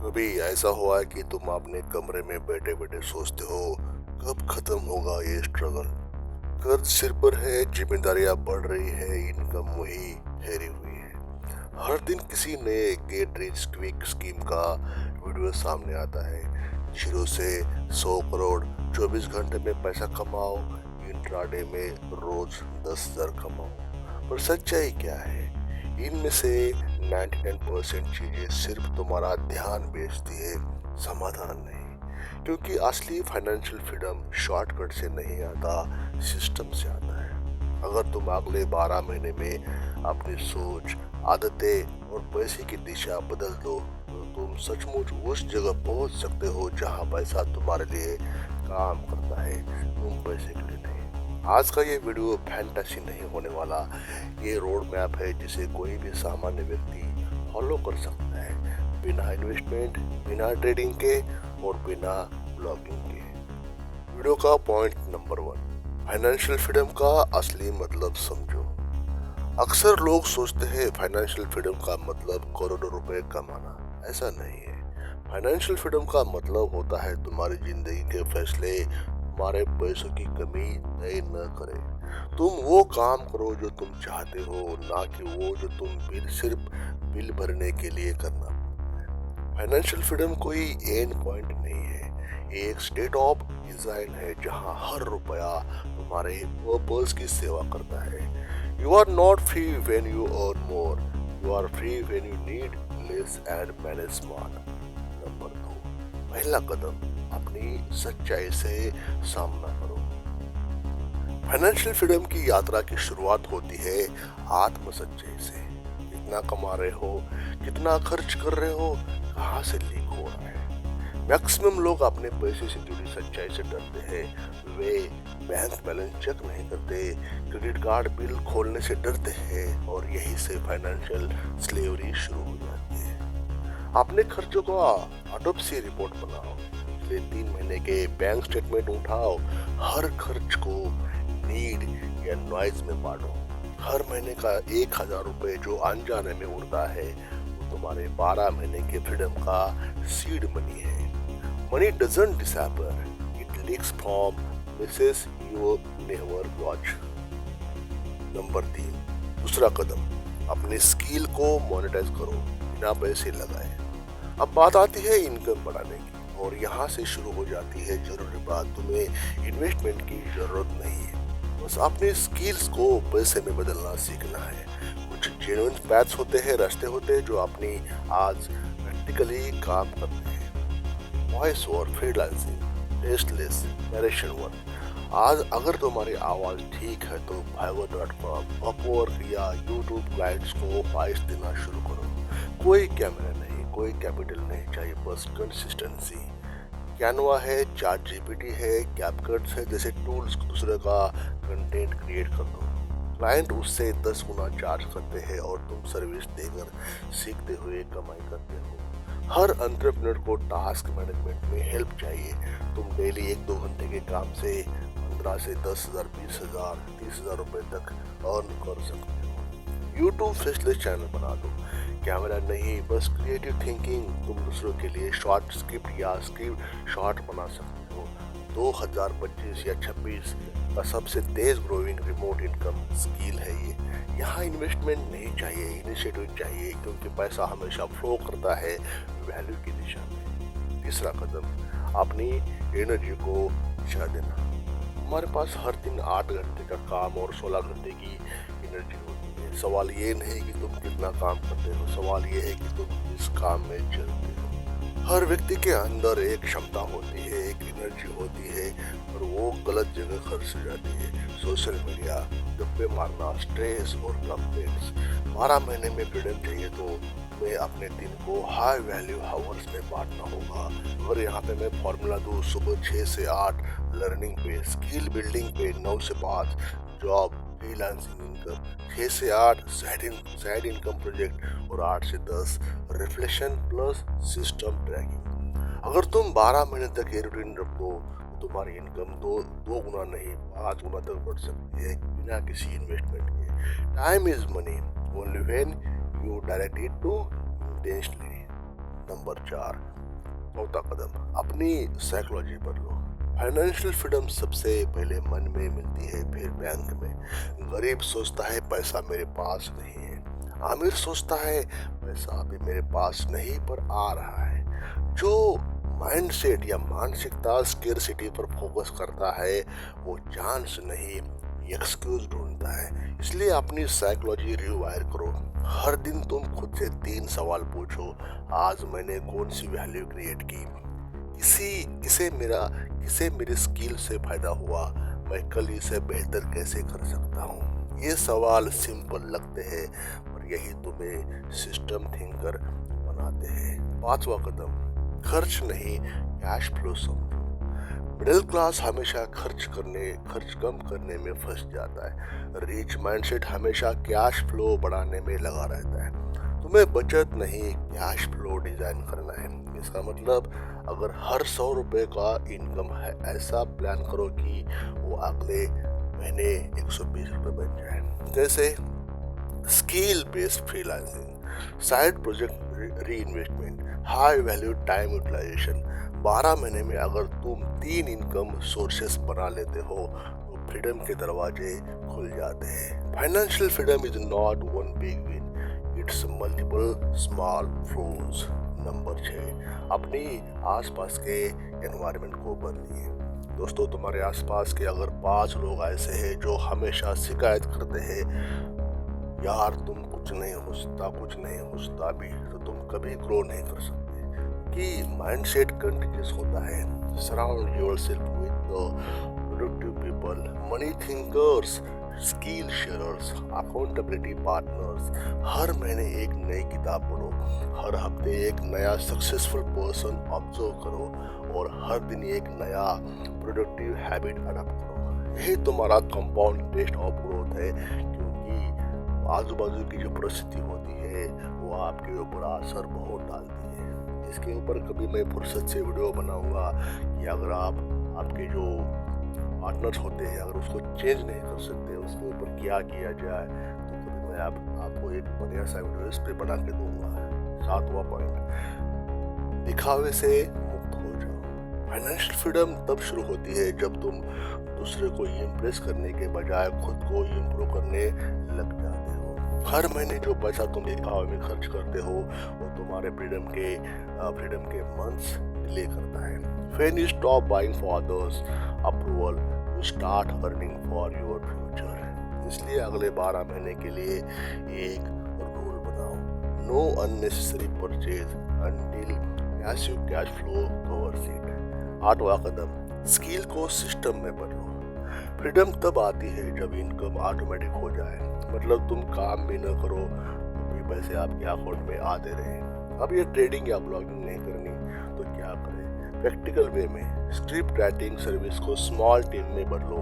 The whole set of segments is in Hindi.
कभी ऐसा हुआ है कि तुम अपने कमरे में बैठे बैठे सोचते हो कब खत्म होगा ये स्ट्रगल। कर्ज सिर पर है, जिम्मेदारियां बढ़ रही है, इनकम वही ठहरी हुई है। हर दिन किसी नए गेट रिच क्विक स्कीम का वीडियो सामने आता है। 0 से 100 करोड़ 24 घंटे में पैसा कमाओ, इंट्राडे में रोज 10,000 कमाओ। पर सच्चाई क्या है? इनमें से 99% चीजें सिर्फ तुम्हारा ध्यान बेचती है, समाधान नहीं। क्योंकि असली फाइनेंशियल फ्रीडम शॉर्टकट से नहीं आता, सिस्टम से आता है। अगर तुम अगले 12 महीने में अपनी सोच, आदतें और पैसे की दिशा बदल दो तो तुम सचमुच उस जगह पहुंच सकते हो जहां पैसा तुम्हारे लिए काम करता है, तुम पैसे के लिए नहीं। आज का ये वीडियो फैंटेसी नहीं होने वाला। ये रोड मैप है जिसे कोई भी सामान्य व्यक्ति फॉलो कर सकता है, बिना इन्वेस्टमेंट, बिना ट्रेडिंग के और बिना ब्लॉगिंग के। वीडियो का पॉइंट नंबर 1, फाइनेंशियल फ्रीडम का असली मतलब समझो। अक्सर लोग सोचते हैं फाइनेंशियल फ्रीडम का मतलब करोड़ों रुपए कमाना। ऐसा नहीं है। फाइनेंशियल फ्रीडम का मतलब होता है तुम्हारी जिंदगी के फैसले तुम्हारे पैसों की कमी तय न करे। तुम वो काम करो जो तुम चाहते हो, ना कि वो जो तुम सिर्फ बिल भरने के लिए करना। फाइनेंशियल फ्रीडम कोई एंड पॉइंट नहीं है, ये एक स्टेट ऑफ डिजाइन है जहां हर रुपया तुम्हारे पर्पस की सेवा करता है। You are not free when you earn more, you are free when you need less and manage smart. Number 2, पहला कदम, अपनी सच्चाई से सामना करो। फाइनेंशियल फ्रीडम की यात्रा की शुरुआत होती है आत्म सच्चाई से। कितना कमा रहे हो, कितना खर्च कर रहे हो, कहाँ से लीक हो रहा है। मैक्सिमम लोग अपने पैसे से जुड़ी सच्चाई से डरते हैं। वे बैंक बैलेंस चेक नहीं करते, क्रेडिट कार्ड बिल खोलने से डरते हैं और यही से फाइनेंशियल स्लेवरी शुरू हो जाती है। अपने खर्चों का ऑटोप्सी रिपोर्ट बनाओ, पिछले 3 महीने के बैंक स्टेटमेंट उठाओ, हर खर्च को नीड या नॉइज में बांटो। हर महीने का 1,000 रुपए जो अनजाने में उड़ता है वो तुम्हारे 12 महीने के फ्रीडम का सीड मनी है। Money doesn't disappear, it leaks from places you never watch. Number 3, दूसरा कदम, अपने स्किल को मोनेटाइज करो बिना पैसे लगाए। अब बात आती है इनकम बढ़ाने की, और यहाँ से शुरू हो जाती है जरूरी बात। तुम्हें इन्वेस्टमेंट की जरूरत नहीं है, बस अपने स्किल्स को पैसे में बदलना सीखना है। कुछ जेन्युइन पैथ्स होते हैं, रास्ते होते हैं जो अपनी आज प्रैक्टिकली काम करते हैं। Voice over freelancing, tasteless narration 1। आज अगर तुम्हारी आवाज ठीक है तो fiverr.com, अपवर्क या यूट्यूब क्लाइंट्स को वॉइस देना शुरू करो। कोई कैमरा नहीं, कोई कैपिटल नहीं चाहिए, बस कंसिस्टेंसी। कैनवा है, चैट जीपीटी है, कैपकट्स है, जैसे टूल्स दूसरे का कंटेंट क्रिएट कर दो। क्लाइंट उससे 10 गुना चार्ज करते हैं और तुम सर्विस देकर सीखते हुए कमाई करते हो। हर एंटरप्रेन्योर को टास्क मैनेजमेंट में हेल्प चाहिए। तुम डेली 1-2 घंटे के काम से 15 से 10,000, 20,000, 30,000 रुपए तक अर्न कर सकते हो। यूट्यूब फेसलेस चैनल बना दो, कैमरा नहीं, बस क्रिएटिव थिंकिंग। तुम दूसरों के लिए शॉर्ट स्क्रिप्ट या स्क्रिप्ट शॉर्ट बना सकते हो। 2025 या 26 का सबसे तेज ग्रोइंग रिमोट इनकम स्किल है ये। यहाँ इन्वेस्टमेंट नहीं चाहिए, इनिशिएटिव चाहिए, क्योंकि पैसा हमेशा फ्लो करता है वैल्यू की दिशा में। तीसरा कदम, अपनी एनर्जी को दिशा देना। हमारे पास हर दिन 8 घंटे का काम और 16 घंटे की एनर्जी होती है। सवाल ये नहीं कि तुम कितना काम करते हो, सवाल ये है कि तुम किस काम में चलते हो। हर व्यक्ति के अंदर एक क्षमता होती है, एक एनर्जी होती है, और वो गलत जगह खर्च हो जाती है। सोशल मीडिया, गप्पे मारना, स्ट्रेस और कंप्लेंट्स। 12 महीने में फ्रीडम चाहिए तो तुम्हें अपने दिन को हाई वैल्यू आवर्स में बांटना होगा। और यहाँ पे मैं फॉर्मूला दूँ, सुबह 6 से 8 लर्निंग पे, स्किल बिल्डिंग पे, 9 से 5 जॉब, फ्रीलांसिंग इनकम, 6 से 8 साइड इनकम प्रोजेक्ट और 8 से 10 रिफ्लेक्शन प्लस सिस्टम ट्रैकिंग। अगर तुम 12 महीने तक ये रूटीन रखो तो तुम्हारी इनकम दो गुना नहीं, 5 गुना तक बढ़ सकती है बिना किसी इन्वेस्टमेंट के। Time is money only when you direct it to intentionally. Number 4, चौथा कदम, अपनी साइकोलॉजी बदलो। फाइनेंशियल फ्रीडम सबसे पहले मन में मिलती है, फिर बैंक में। गरीब सोचता है पैसा मेरे पास नहीं है, आमिर सोचता है पैसा अभी मेरे पास नहीं पर आ रहा है। जो माइंडसेट या मानसिकता स्केर्सिटी पर फोकस करता है वो चांस नहीं एक्सक्यूज ढूंढता है। इसलिए अपनी साइकोलॉजी रिवायर करो। हर दिन तुम खुद से 3 सवाल पूछो। आज मैंने कौन सी वैल्यू क्रिएट की, किसे मेरे स्किल से फायदा हुआ, मैं कल इसे बेहतर कैसे कर सकता हूँ। ये सवाल सिंपल लगते हैं पर यही तुम्हें सिस्टम थिंकर बनाते हैं। 5वां कदम, खर्च नहीं कैश फ्लो समझो। मिडिल क्लास हमेशा खर्च कम करने में फंस जाता है। रिच माइंडसेट हमेशा कैश फ्लो बढ़ाने में लगा रहता है। तुम्हें बचत नहीं कैश फ्लो डिजाइन करना है। इसका मतलब अगर हर 100 रुपए का इनकम है, ऐसा प्लान करो कि वो अगले महीने 120 रुपए बन जाए। जैसे skill based freelancing, side project re investment, high value time utilization. 12 महीने में अगर तुम 3 इनकम सोर्सेस बना लेते हो तो फ्रीडम के दरवाजे खुल जाते हैं। Financial freedom is not one big win, it's multiple small flows. Number 6, अपनी आसपास के एनवायरनमेंट को बदलिए। दोस्तों, तुम्हारे आसपास के अगर 5 लोग ऐसे हैं जो हमेशा शिकायत करते हैं यार तुम कुछ नहीं होता भी, तो तुम कभी ग्रो नहीं कर सकते। कि माइंडसेट कंटीन्यूअस होता है। Surround yourself with the productive people, money thinkers, skill shares, accountability partners. हर महीने एक नई किताब पढ़ो, हर हफ्ते एक नया सक्सेसफुल पर्सन ऑब्जर्व करो और हर दिन एक नया प्रोडक्टिव हैबिट अडॉप्ट करो। यही तुम्हारा कंपाउंड टेस्ट ऑफ ग्रोथ है, क्योंकि आजू बाजू की जो परिस्थिति होती है वो आपके ऊपर असर बहुत डालती है। इसके ऊपर कभी मैं फुर्सत से वीडियो बनाऊंगा कि अगर आपके जो पार्टनर्स होते हैं अगर उसको चेंज नहीं कर सकते, उसके ऊपर क्या किया जाए, तो कभी मैं आपको एक बढ़िया सा वीडियो इस पे बना के दूंगा। 7वां पॉइंट, दिखावे से मुक्त हो जाओ। फाइनेंशियल फ्रीडम तब शुरू होती है जब तुम दूसरे को इम्प्रेस करने के बजाय खुद को इम्प्रूव करने लग जाते हो। हर महीने जो पैसा तुम दिखावे में खर्च करते हो वो तुम्हारे फ्रीडम के मंथ्स डिले करता है। When you stop buying for others approval, you start earning for your future. इसलिए अगले 12 महीने के लिए एक रूल बनाओ, no unnecessary purchase until passive cash flow covers it. 8वां कदम, स्किल को सिस्टम में बदलो। फ्रीडम तब आती है जब इनकम ऑटोमेटिक हो जाए, मतलब तुम काम भी न करो तो भी पैसे आपके अकाउंट में आते रहे। अब ये ट्रेडिंग या ब्लॉगिंग नहीं करनी तो क्या करें? प्रैक्टिकल वे में स्क्रिप्ट राइटिंग सर्विस को स्मॉल टीम में बदलो,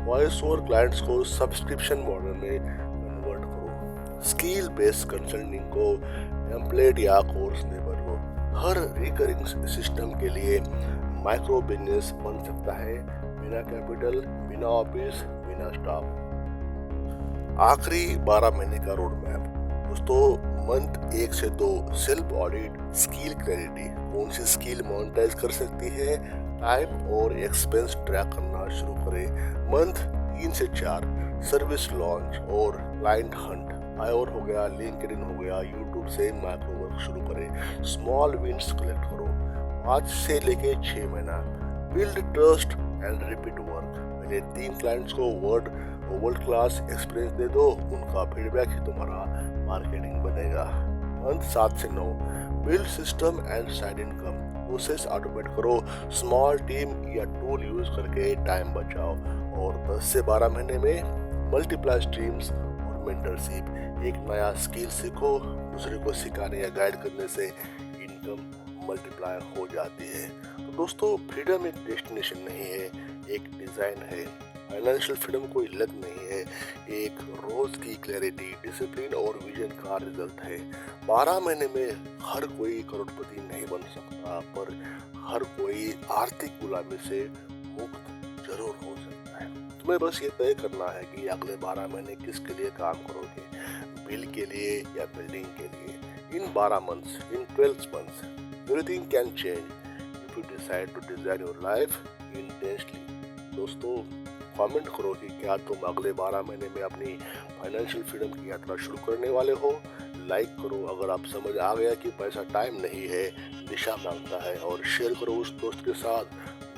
वॉइस ओवर क्लाइंट्स को सब्सक्रिप्शन मॉडल में कन्वर्ट करो, स्किल बेस्ड कंसल्टिंग को टेम्पलेट या कोर्स में बदलो। हर रिकरिंग सिस्टम के लिए माइक्रो बिजनेस बन सकता है, बिना कैपिटल, बिना ऑफिस, बिना स्टाफ। आखिरी 12 महीने का रोड मैप। दोस्तों, मंथ 1 से 2 सेल्फ ऑडिट, स्किल क्लैरिटी, कौन सी स्किल मोनेटाइज कर सकती है, टाइम और एक्सपेंस ट्रैक करना शुरू करें। मंथ 3 से 4 सर्विस लॉन्च और क्लाइंट हंट, फाइवर हो गया, लिंक्डइन हो गया, यूट्यूब से माइक्रो वर्क शुरू करें, स्मॉल विन्स कलेक्ट करो। 5 से लेके 6 महीना build trust and repeat work. पहले 3 क्लाइंट्स को वर्ल्ड क्लास एक्सपीरियंस दे दो, उनका फीडबैक ही तुम्हारा मार्केटिंग बनेगा। मंथ 7 से 9 build system and side income, process automate करो, स्मॉल टीम या टूल यूज करके टाइम बचाओ। और 10 से 12 महीने में मल्टीप्लाई स्ट्रीम्स और मेंटरशिप, एक नया स्किल सीखो, दूसरे को सिखाने या गाइड करने से इनकम मल्टीप्लाई हो जाती है। तो दोस्तों, फ्रीडम एक डेस्टिनेशन नहीं है, एक डिजाइन है। फाइनेंशियल फ्रीडम कोई लत नहीं है, एक रोज की क्लैरिटी, डिसिप्लिन और विजन का रिजल्ट है। 12 महीने में हर कोई करोड़पति नहीं बन सकता, पर हर कोई आर्थिक गुलामी से मुक्त जरूर हो सकता है। तुम्हें बस ये तय करना है कि अगले 12 महीने किसके लिए काम करोगे, बिल के लिए या बिल्डिंग के लिए। इन 12 months, in 12 months Everything can change if you decide to design your life intensely. दोस्तों, कमेंट करो कि क्या तुम अगले 12 महीने में अपनी फाइनेंशियल फ्रीडम की यात्रा शुरू करने वाले हो। लाइक करो अगर आप समझ आ गया कि पैसा टाइम नहीं है, दिशा मांगता है, और शेयर करो उस दोस्त के साथ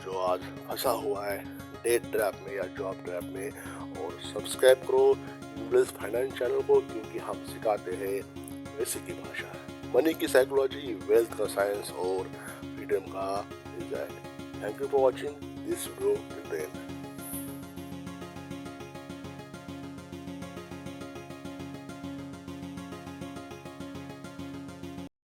जो आज फंसा हुआ है डेट ट्रैप में या जॉब ट्रैप में। और सब्सक्राइब करो इंग्लिश फाइनेंस चैनल को, क्योंकि हम सिखाते हैं पैसे की भाषा, मनी की साइकोलॉजी, वेल्थ का साइंस और फ्रीडम का design. Thank you for watching this video till then.